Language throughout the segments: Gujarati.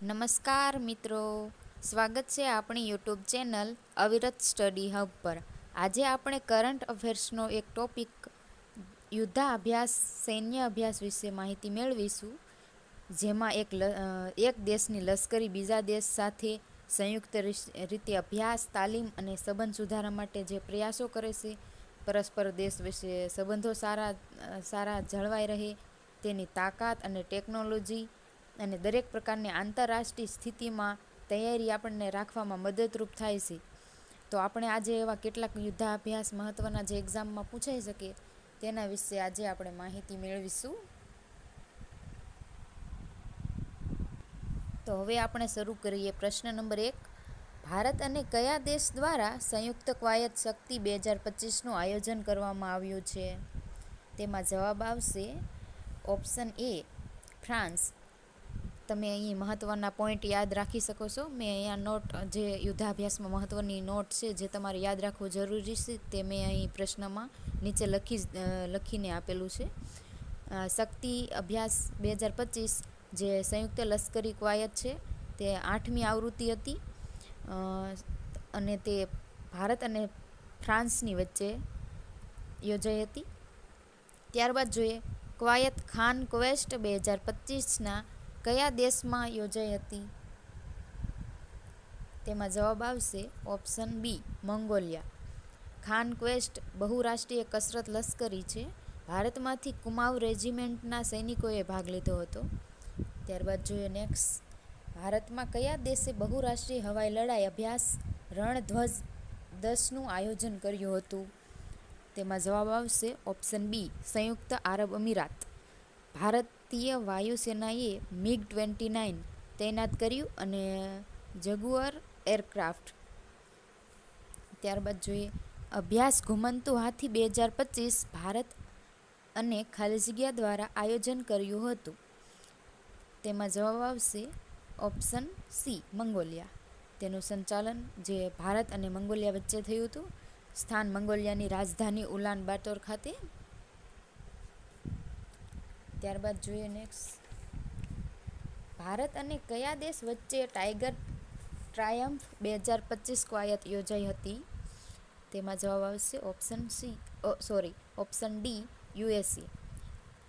નમસ્કાર મિત્રો, સ્વાગત છે આપણી યુટ્યુબ ચેનલ અવિરત સ્ટડી હબ પર. આજે આપણે કરંટ અફેર્સનો એક ટોપિક યુદ્ધાભ્યાસ સૈન્ય અભ્યાસ વિશે માહિતી મેળવીશું, જેમાં એક દેશની લશ્કરી બીજા દેશ સાથે સંયુક્ત રીતે અભ્યાસ, તાલીમ અને સંબંધ સુધારા માટે જે પ્રયાસો કરે છે, પરસ્પર દેશ વિશે સંબંધો સારા જળવાઈ રહે તેની તાકાત અને ટેકનોલોજી અને દરેક પ્રકારની આંતરરાષ્ટ્રીય સ્થિતિમાં તૈયારી આપણને રાખવામાં મદદરૂપ થાય છે. તો આપણે આજે એવા કેટલાક યુદ્ધાભ્યાસ મહત્ત્વના જે એક્ઝામમાં પૂછાઈ શકે તેના વિશે આજે આપણે માહિતી મેળવીશું. તો હવે આપણે શરૂ કરીએ. પ્રશ્ન નંબર 1. ભારત અને કયા દેશ દ્વારા સંયુક્ત કવાયત શક્તિ 2025નું આયોજન કરવામાં આવ્યું છે? તેમાં જવાબ આવશે ઓપ્શન એ, ફ્રાન્સ. તમે અહીં મહત્ત્વના પોઈન્ટ યાદ રાખી શકો છો. મેં અહીંયા નોટ, જે યુદ્ધાભ્યાસમાં મહત્ત્વની નોટ છે જે તમારે યાદ રાખવું જરૂરી છે, તે મેં અહીં પ્રશ્નમાં નીચે લખીને આપેલું છે. શક્તિ અભ્યાસ 2025 જે સંયુક્ત લશ્કરી કવાયત છે તે 8મી આવૃત્તિ હતી અને તે ભારત અને ફ્રાન્સની વચ્ચે યોજાઈ હતી. ત્યારબાદ જોઈએ, કવાયત ખાન ક્વેસ્ટ 2025ના કયા દેશમાં યોજાઈ હતી? તેમાં જવાબ આવશે option B, Mongolia. Khan Quest બહુરાષ્ટ્રીય કસરત લશ્કરી છે. ભારતમાંથી કુમાઉ રેજિમેન્ટના સૈનિકોએ ભાગ લીધો હતો. ત્યારબાદ જોઈએ નેક્સ્ટ, ભારતમાં કયા દેશે બહુરાષ્ટ્રીય હવાઈ લડાઈ અભ્યાસ રણધ્વજ 10નું આયોજન કર્યું હતું? તેમાં જવાબ આવશે ઓપ્શન બી, સંયુક્ત આરબ અમીરાત. ભારતીય વાયુસેનાએ MiG-29 તૈનાત કર્યું અને જગુઅર એરક્રાફ્ટ. ત્યારબાદ જોઈએ, અભ્યાસ ઘુમંતુ હાથી 2025 ભારત અને ખાલી જગ્યા દ્વારા આયોજન કર્યું હતું. તેમાં જવાબ આવશે ઓપ્શન સી, મંગોલિયા. તેનું સંચાલન જે ભારત અને મંગોલિયા વચ્ચે થયું હતું. સ્થાન મંગોલિયાની રાજધાની ઉલાન બાતોર ખાતે. ત્યારબાદ જોઈએ નેક્સ્ટ, ભારત અને કયા દેશ વચ્ચે ટાઈગર ટ્રાયમ્ફ 2025 કવાયત યોજાઈ હતી? તેમાં જવાબ આવશે ઓપ્શન ડી, USA.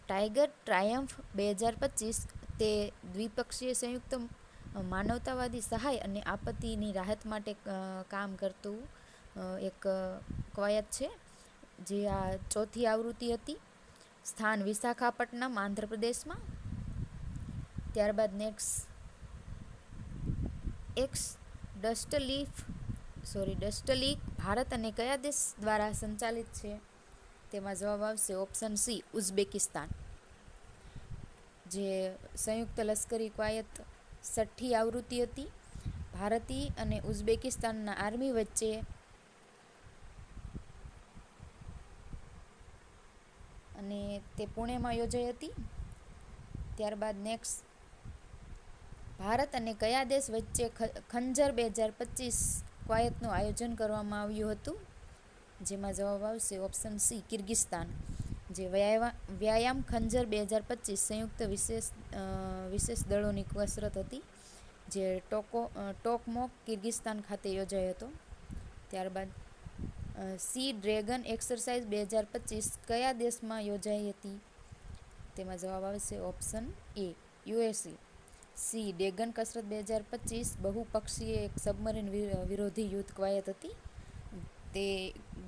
ટાઈગર ટ્રાયમ્ફ 2025 તે દ્વિપક્ષીય સંયુક્ત માનવતાવાદી સહાય અને આપત્તિની રાહત માટે કામ કરતું એક કવાયત છે, જે આ 4થી આવૃત્તિ હતી. સ્થાન વિશાખાપટ્ટનમ, આંધ્રપ્રદેશમાં. ત્યારબાદ નેક્સ્ટ, ડસ્ટલીક ભારત અને કયા દેશ દ્વારા સંચાલિત છે? તેમાં જવાબ આવશે ઓપ્શન સી, ઉઝબેકિસ્તાન. જે સંયુક્ત લશ્કરી કવાયત 6ઠ્ઠી આવૃત્તિ હતી. ભારતીય અને ઉઝબેકિસ્તાનના આર્મી વચ્ચે અને તે પુણેમાં યોજાઈ હતી. ત્યારબાદ નેક્સ્ટ, ભારત અને કયા દેશ વચ્ચે ખંજર 2025 કવાયતનું આયોજન કરવામાં આવ્યું હતું? જેમાં જવાબ આવશે ઓપ્શન સી, કિર્ગિસ્તાન. જે વ્યાયામ ખંજર 2025 સંયુક્ત વિશેષ દળોની કસરત હતી, જે ટોકમોક, કિર્ગિસ્તાન ખાતે યોજાયો હતો. ત્યારબાદ સી ડ્રેગન એક્સરસાઇઝ 2025 કયા દેશમાં યોજાઈ હતી? તેમાં જવાબ આવશે option A, USA. C dragon કસરત 2025 બહુપક્ષીય એક સબમરીન વિરોધી યુદ્ધ કવાયત હતી. તે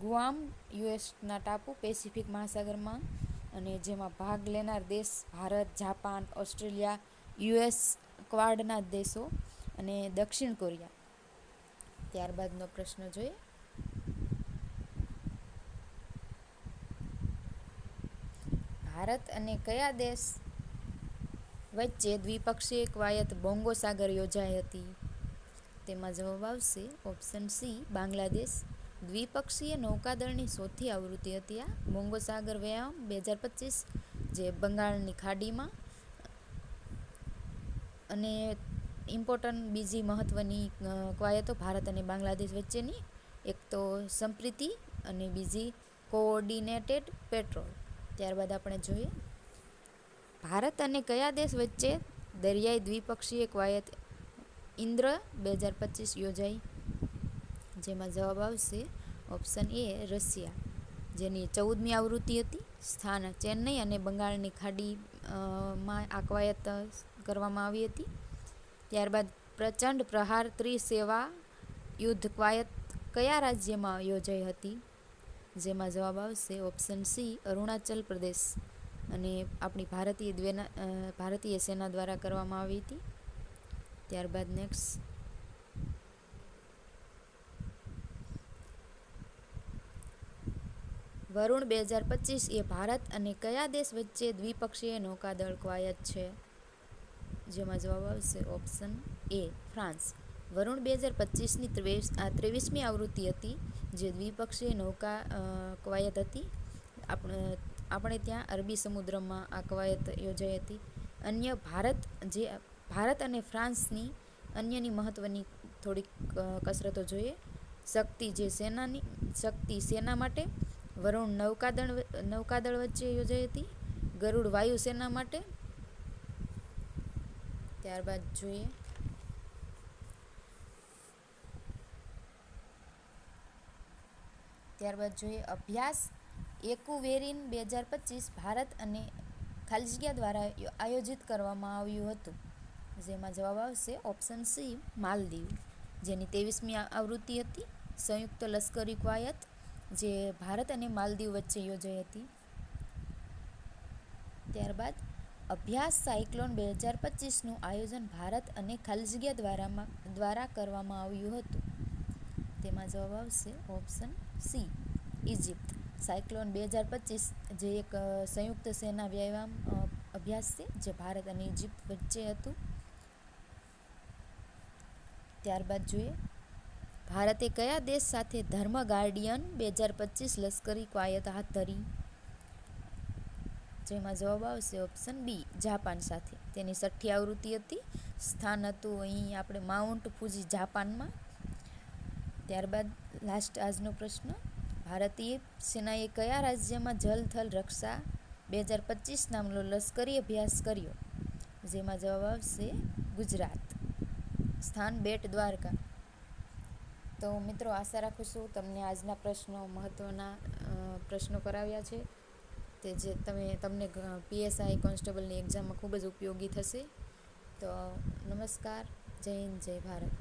ગુઆમ, યુએસના ટાપુ, પેસિફિક મહાસાગરમાં, અને જેમાં ભાગ લેનાર દેશ ભારત, જાપાન, ઓસ્ટ્રેલિયા, US ક્વાડના દેશો અને દક્ષિણ કોરિયા. ત્યારબાદનો પ્રશ્ન જોઈએ, ભારત અને કયા દેશ વચ્ચે દ્વિપક્ષીય કવાયત બોંગો સાગર યોજાઈ હતી? તેમાં જવાબ આવશે ઓપ્શન સી, બાંગ્લાદેશ. દ્વિપક્ષીય નૌકાદળની 4થી આવૃત્તિ હતી આ બોંગો સાગર વ્યાયામ 2025, જે બંગાળની ખાડીમાં. અને ઇમ્પોર્ટન્ટ બીજી મહત્ત્વની કવાયતો ભારત અને બાંગ્લાદેશ વચ્ચેની, એક તો સંપ્રીતિ અને બીજી કોઓર્ડિનેટેડ પેટ્રોલ. ત્યારબાદ આપણે જોઈએ, ભારત અને કયા દેશ વચ્ચે દરિયાઈ દ્વિપક્ષીય કવાયત ઇન્દ્ર 2025 યોજાઈ, જેમાં જવાબ આવશે ઓપ્શન એ રશિયા, જેની 14મી આવૃત્તિ હતી. સ્થાન ચેન્નઈ અને બંગાળની ખાડીમાં આ કવાયત કરવામાં આવી હતી. ત્યારબાદ પ્રચંડ પ્રહાર ત્રિસેવા યુદ્ધ કવાયત કયા રાજ્યમાં યોજાઈ હતી? જેમાં જવાબ આવશે ઓપ્શન સી અરુણાચલ પ્રદેશ, અને આપણી ભારતીય સેના દ્વારા કરવામાં આવી હતી. ત્યારબાદ નેક્સ્ટ, વરુણ 2025 એ ભારત અને કયા દેશ વચ્ચે દ્વિપક્ષીય નૌકાદળ કવાયત છે? જેમાં જવાબ આવશે ઓપ્શન એ ફ્રાન્સ. વરુણ 2025ની 23મી આવૃત્તિ હતી, જે દ્વિપક્ષીય નૌકા કવાયત હતી. આપણે ત્યાં અરબી સમુદ્રમાં આ કવાયત યોજાઈ હતી. ભારત અને ફ્રાન્સની અન્યની મહત્વની થોડીક કસરતો જોઈએ. શક્તિ સેના માટે, વરુણ નૌકાદળ વચ્ચે યોજાઈ હતી. ગરુડ વાયુસેના માટે. ત્યારબાદ જોઈએ અભ્યાસ એકુવેરિન 2025 ભારત અને ખાલિજિયા દ્વારા આયોજિત કરવામાં આવ્યું હતું. જેમાં જવાબ આવશે ઓપ્શન સી માલદીવ, જેની 23મી આવૃત્તિ હતી. સંયુક્ત લશ્કરી કવાયત જે ભારત અને માલદીવ વચ્ચે યોજાઈ હતી. ત્યારબાદ અભ્યાસ સાયક્લોન 2025નું આયોજન ભારત અને ખાલિજિયા દ્વારા કરવામાં આવ્યું હતું. તેમાં જવાબ આવશે ઓપ્શન સી ઇજિપ્ત. સાયક્લોન 2025 જે એક સંયુક્ત સેના વ્યાયામ અભ્યાસ છે, જે ભારત અને ઇજિપ્ત વચ્ચે હતું. ત્યારબાદ જોઈએ ભારતે કયા દેશ સાથે ધર્મ ગાર્ડિયન 2025 લશ્કરી કવાયત હાથ ધરી? જેમાં જવાબ આવશે ઓપ્શન બી જાપાન સાથે. તેની 6ઠ્ઠી આવૃત્તિ હતી. સ્થાન હતું અહીં આપણે માઉન્ટ ફુજી જાપાનમાં. ત્યારબાદ લાસ્ટ આજનો પ્રશ્ન, ભારતીય સેનાએ કયા રાજ્યમાં જલ થલ રક્ષા 2025 નામનો લશ્કરી અભ્યાસ કર્યો? જેમાં જવાબ આવશે ગુજરાત. સ્થાન બેટ દ્વારકા. તો મિત્રો, આશા રાખું છું તમને આજના મહત્ત્વના પ્રશ્નો કરાવ્યા છે, તે જે તમને PSI કોન્સ્ટેબલની એક્ઝામમાં ખૂબ જ ઉપયોગી થશે. તો નમસ્કાર, જય હિન્દ, જય ભારત.